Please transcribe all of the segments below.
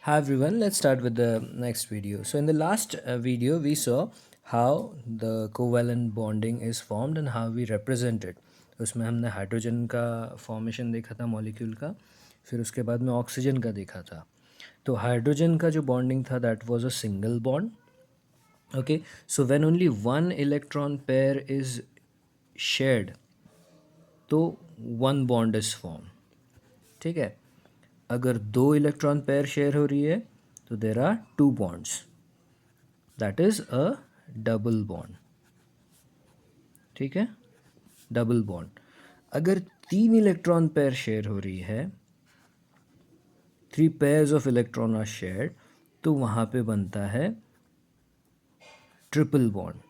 Hi everyone, let's start with the next video. So in the last video we saw how the covalent bonding is formed and how we represent it. उसमें हमने hydrogen का formation देखा था molecule का, फिर उसके बाद में ऑक्सीजन का देखा था. तो हाइड्रोजन का जो बॉन्डिंग था that was a single bond. Okay, so when only one electron pair is shared तो वन बॉन्ड इज फॉर्म. ठीक है, अगर दो इलेक्ट्रॉन पेयर शेयर हो रही है तो there are two bonds, that is a double bond. ठीक है, डबल बॉन्ड. अगर तीन इलेक्ट्रॉन पेयर शेयर हो रही है, three pairs of electron are shared, तो वहाँ पे बनता है ट्रिपल बॉन्ड.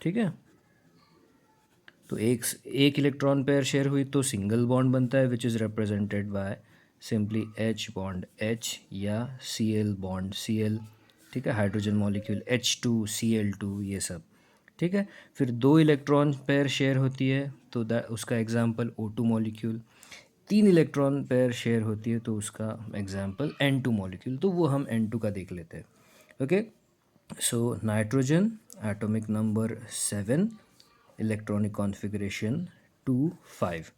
ठीक है, तो एक इलेक्ट्रॉन पेयर शेयर हुई तो सिंगल बॉन्ड बनता है which is represented by simply H bond H या C L bond C L. ठीक है, हाइड्रोजन मॉलिक्यूल H2Cl2 ये सब. ठीक है, फिर दो इलेक्ट्रॉन पेयर शेयर होती है तो उसका एग्जांपल O2 मॉलिक्यूल. तीन इलेक्ट्रॉन पेयर शेयर होती है तो उसका एग्जांपल N2 मॉलिक्यूल. तो वो हम N2 का देख लेते हैं. Okay, so nitrogen atomic number 7, electronic configuration 2 5.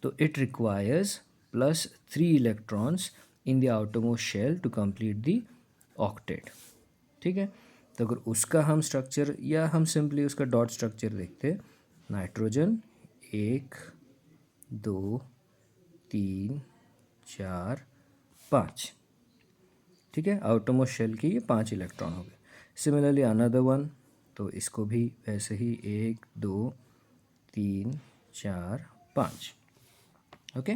So it requires plus 3 electrons in the outermost shell to complete the octet. ठीक है, तो अगर उसका हम स्ट्रक्चर या हम सिंपली उसका डॉट स्ट्रक्चर देखते, नाइट्रोजन 1 2 3 4 5. ठीक है, आउटरमोस्ट शेल की ये 5 इलेक्ट्रॉन हो गए. सिमिलरली अनदर वन, तो इसको भी वैसे ही 1 2 3 4 5. ओके,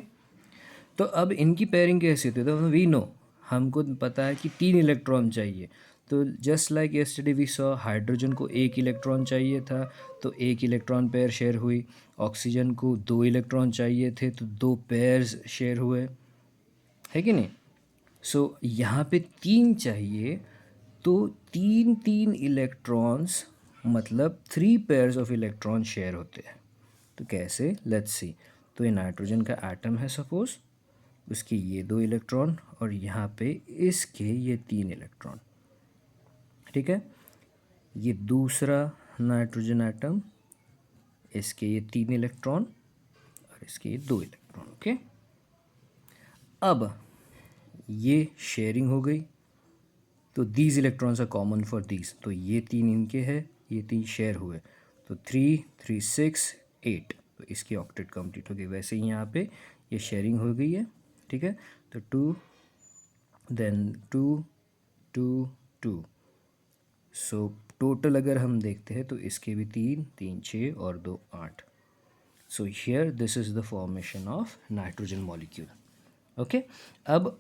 तो अब इनकी पेयरिंग कैसी होती है, तो वी नो, हमको पता है कि 3 इलेक्ट्रॉन चाहिए. तो just like yesterday we saw hydrogen को 1 इलेक्ट्रॉन चाहिए था तो 1 इलेक्ट्रॉन पेयर शेयर हुई. ऑक्सीजन को 2 इलेक्ट्रॉन चाहिए थे तो 2 पेयर्स शेयर हुए, है कि नहीं. सो यहाँ पे 3 चाहिए तो तीन तीन इलेक्ट्रॉन्स, मतलब 3 पेयर्स ऑफ इलेक्ट्रॉन शेयर होते हैं. तो कैसे, लेट्स सी. तो ये नाइट्रोजन का एटम है सपोज, उसके ये 2 इलेक्ट्रॉन और यहाँ पे इसके ये 3 इलेक्ट्रॉन. ठीक है, ये दूसरा नाइट्रोजन एटम, इसके ये 3 इलेक्ट्रॉन और इसके ये 2 इलेक्ट्रॉन. ओके, अब ये शेयरिंग हो गई तो these electrons are common for these, तो ये 3 इनके हैं, ये 3 शेयर हुए तो 3 3 6 8, तो इसकी ऑक्टेट कंप्लीट हो गई. वैसे ही यहाँ पे ये शेयरिंग हो गई है. ठीक है, तो 2 देन 2 2 2. सो टोटल अगर हम देखते हैं तो इसके भी 3 3 6 और 2 8. So here this is the formation of nitrogen molecule. Okay, अब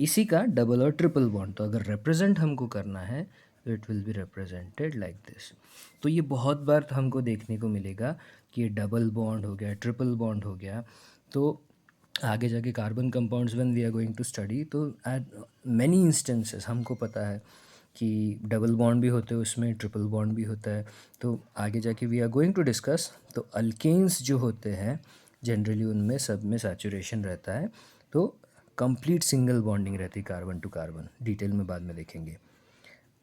इसी का डबल और ट्रिपल बॉन्ड, तो अगर रिप्रेजेंट हमको करना है तो it will be represented like this. तो ये बहुत बार हमको देखने को मिलेगा कि ये डबल बॉन्ड हो गया, ट्रिपल बॉन्ड हो गया. तो आगे जाके carbon compounds when we are going to study, तो एट मैनी इंस्टेंसेस हमको पता है कि डबल बॉन्ड भी होते हैं उसमें, ट्रिपल बॉन्ड भी होता है. तो आगे जाके we are going to discuss. तो अल्केन्स जो होते हैं जनरली उनमें सब में सैचुरेशन रहता है, तो कंप्लीट सिंगल बॉन्डिंग रहती है कार्बन टू कार्बन. डिटेल में बाद में देखेंगे.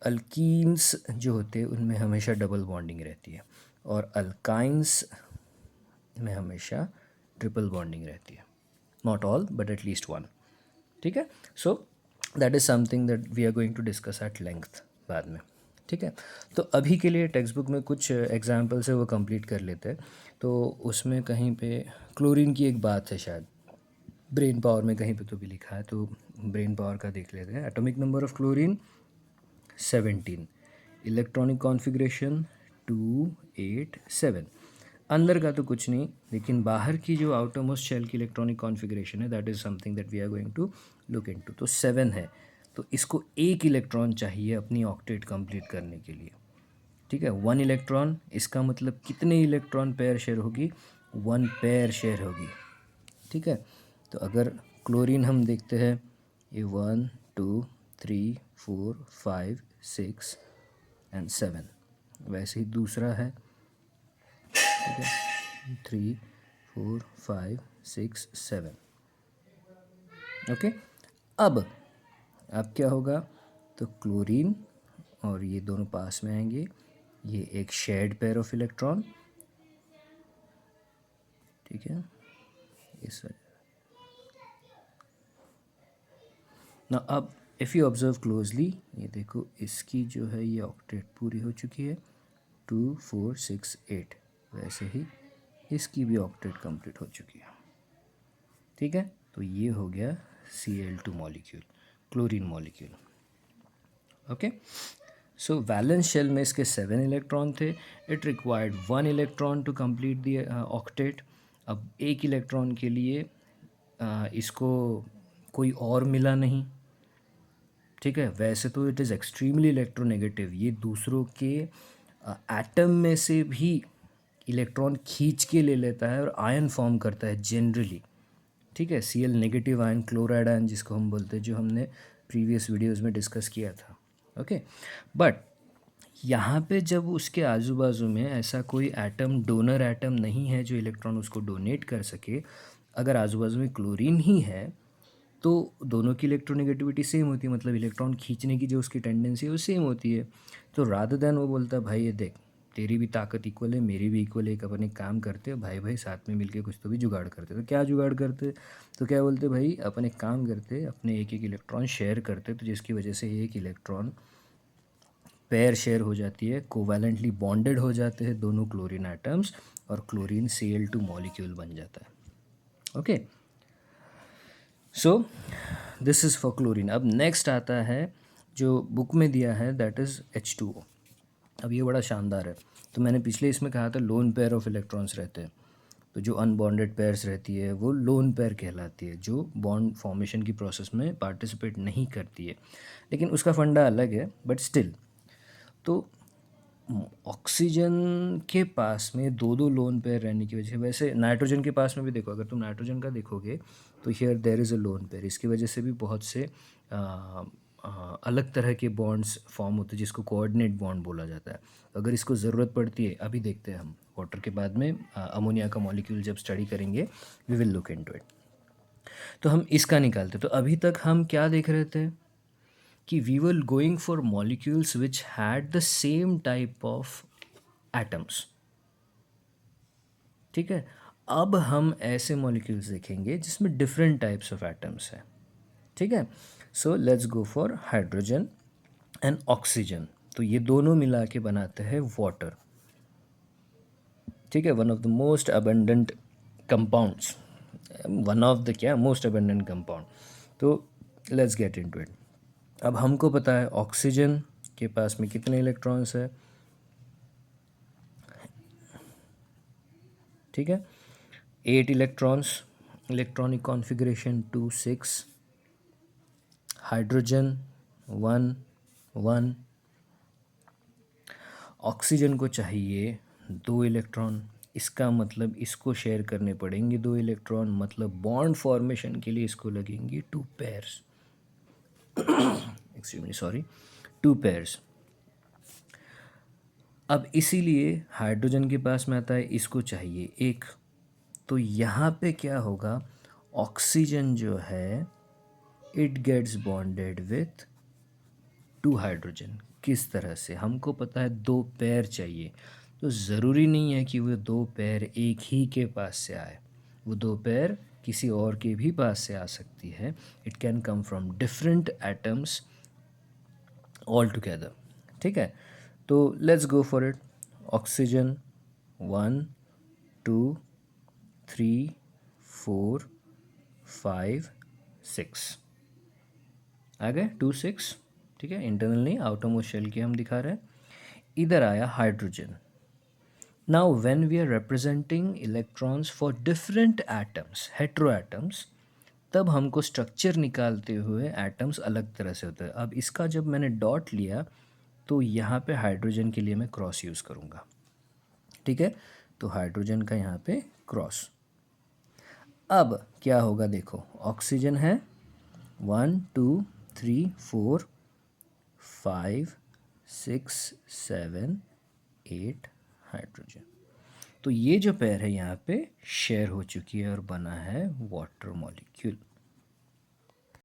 अल्कीन्स जो होते हैं उनमें हमेशा डबल बॉन्डिंग रहती है और अल्काइंस में हमेशा ट्रिपल बॉन्डिंग रहती है. Not all but at least one. ठीक है, so that is something that we are going to discuss at length बाद में. ठीक है, तो अभी के लिए टेक्स्ट बुक में कुछ एग्जाम्पल्स है वो कंप्लीट कर लेते हैं. तो उसमें कहीं पे क्लोरीन की एक बात है शायद, ब्रेन पावर में कहीं पे तो भी लिखा है, तो ब्रेन पावर का देख लेते हैं. Atomic number of chlorine 17, electronic configuration 287. अंदर का तो कुछ नहीं, लेकिन बाहर की जो आउटर मोस्ट शेल की इलेक्ट्रॉनिक कॉन्फ़िगरेशन है that is something that we are going to look into. तो 7 है, तो इसको एक इलेक्ट्रॉन चाहिए अपनी ऑक्टेट कंप्लीट करने के लिए. ठीक है, 1 इलेक्ट्रॉन, इसका मतलब कितने इलेक्ट्रॉन पेयर शेयर होगी, 1 पेयर शेयर होगी. ठीक है, तो अगर क्लोरीन हम देखते हैं, ये 1 2 3 4 5 6 एंड 7. वैसे ही दूसरा है. ठीक है, 3 4 5 6 7. ओके, अब क्या होगा, तो क्लोरीन और ये दोनों पास में आएंगे, ये एक शेयर्ड पेयर ऑफ इलेक्ट्रॉन, ठीक है, इस ना। अब इफ़ यू ऑब्जर्व क्लोजली, ये देखो इसकी जो है ये ऑक्टेट पूरी हो चुकी है, 2 4 6 8, वैसे ही इसकी भी ऑक्टेट कंप्लीट हो चुकी है, ठीक है। तो ये हो गया Cl2 molecule, chlorine molecule. Okay, so valence shell में इसके 7 इलेक्ट्रॉन थे। It required 1 electron to complete the octet. अब एक इलेक्ट्रॉन के लिए इसको कोई और मिला नहीं, ठीक है। वैसे तो इट इज़ एक्सट्रीमली इलेक्ट्रोनेगेटिव, ये दूसरों के एटम में से भी इलेक्ट्रॉन खींच के ले लेता है और आयन फॉर्म करता है जनरली, ठीक है। Cl negative ion, chloride ion जिसको हम बोलते हैं, जो हमने प्रीवियस वीडियोस में डिस्कस किया था, ओके। बट यहाँ पे जब उसके आजू बाजू में ऐसा कोई एटम, डोनर एटम नहीं है जो इलेक्ट्रॉन उसको डोनेट कर सके, अगर आजू बाजू में क्लोरीन ही है, तो दोनों की इलेक्ट्रोनेगेटिविटी सेम होती है, मतलब इलेक्ट्रॉन खींचने की जो उसकी टेंडेंसी है वो सेम होती है। तो रादर देन वो बोलता है भाई ये देख, तेरी भी ताकत इक्वल है, मेरी भी इक्वल है, एक अपन एक काम करते हैं भाई साथ में मिलके कुछ तो भी जुगाड़ करते। तो क्या जुगाड़ करते, तो क्या बोलते भाई, अपन एक काम करते, अपने एक एक इलेक्ट्रॉन शेयर करते, तो जिसकी वजह से एक इलेक्ट्रॉन पेयर शेयर हो जाती है, कोवैलेंटली बॉन्डेड हो जाते हैं दोनों क्लोरीन एटम्स, और क्लोरीन Cl2 मॉलिक्यूल बन जाता है, okay. So this is for chlorine. अब नेक्स्ट आता है जो बुक में दिया है, दैट इज़ H2O। अब ये बड़ा शानदार है। तो मैंने पिछले इसमें कहा था लोन पेयर ऑफ इलेक्ट्रॉन्स रहते हैं, तो जो अनबॉन्डेड पेयर्स रहती है वो लोन पेयर कहलाती है, जो बॉन्ड फॉर्मेशन की प्रोसेस में पार्टिसिपेट नहीं करती है, लेकिन उसका फंडा अलग है, बट स्टिल। तो ऑक्सीजन के पास में दो दो लोन पेयर रहने की वजह से, वैसे नाइट्रोजन के पास में भी देखो, अगर तुम नाइट्रोजन का देखोगे तो here there is a lone pair, इसकी वजह से भी बहुत से अलग तरह के बॉन्ड्स फॉर्म होते हैं जिसको कोऑर्डिनेट बॉन्ड बोला जाता है। अगर इसको ज़रूरत पड़ती है, अभी देखते हैं हम वाटर के बाद में अमोनिया का मॉलिक्यूल जब स्टडी करेंगे, we will look into it. तो हम इसका निकालते, तो अभी तक हम क्या देख रहे थे कि we were going for molecules which had the same type of atoms, ठीक है। अब हम ऐसे मॉलिक्यूल्स देखेंगे जिसमें डिफरेंट टाइप्स ऑफ एटम्स हैं, ठीक है। So let's go for hydrogen and oxygen. तो ये दोनों मिला के बनाते हैं वाटर, ठीक है। One of the most abundant compounds, one of the क्या, मोस्ट अबंडेंट कंपाउंड। तो लेट्स गेट इनटू इट। अब हमको पता है ऑक्सीजन के पास में कितने इलेक्ट्रॉन्स है, ठीक है, 8 electrons, electronic configuration 2 6। Hydrogen 1 1। Oxygen को चाहिए 2 इलेक्ट्रॉन, इसका मतलब इसको शेयर करने पड़ेंगे 2 इलेक्ट्रॉन, मतलब बॉन्ड फॉर्मेशन के लिए इसको लगेंगे 2 पेयर्स, एक्सट्रीमली सॉरी, 2 पेयर्स। अब इसीलिए हाइड्रोजन के पास में आता है, इसको चाहिए 1। तो यहाँ पे क्या होगा, ऑक्सीजन जो है it gets bonded with 2 hydrogen. किस तरह से, हमको पता है 2 पेयर चाहिए, तो ज़रूरी नहीं है कि वो 2 पेयर एक ही के पास से आए, वो 2 पेयर किसी और के भी पास से आ सकती है। It can come from different atoms all together, ठीक है। तो let's go for it. Oxygen 1 2 3 4 5 6 आ गए, 2 6, ठीक है। इंटरनल नहीं, आउटरमोस्ट शेल के हम दिखा रहे हैं। इधर आया hydrogen. Now when we are representing electrons for different atoms, hetero atoms, तब हमको स्ट्रक्चर निकालते हुए एटम्स अलग तरह से होते हैं। अब इसका जब मैंने डॉट लिया, तो यहाँ पे हाइड्रोजन के लिए मैं क्रॉस यूज़ करूँगा, ठीक है। तो हाइड्रोजन का यहाँ पे क्रॉस। अब क्या होगा देखो, ऑक्सीजन है 1 2 3 4 5 6 7 8 हाइड्रोजन। तो ये जो पेयर है यहाँ पे शेयर हो चुकी है और बना है वाटर मॉलिक्यूल।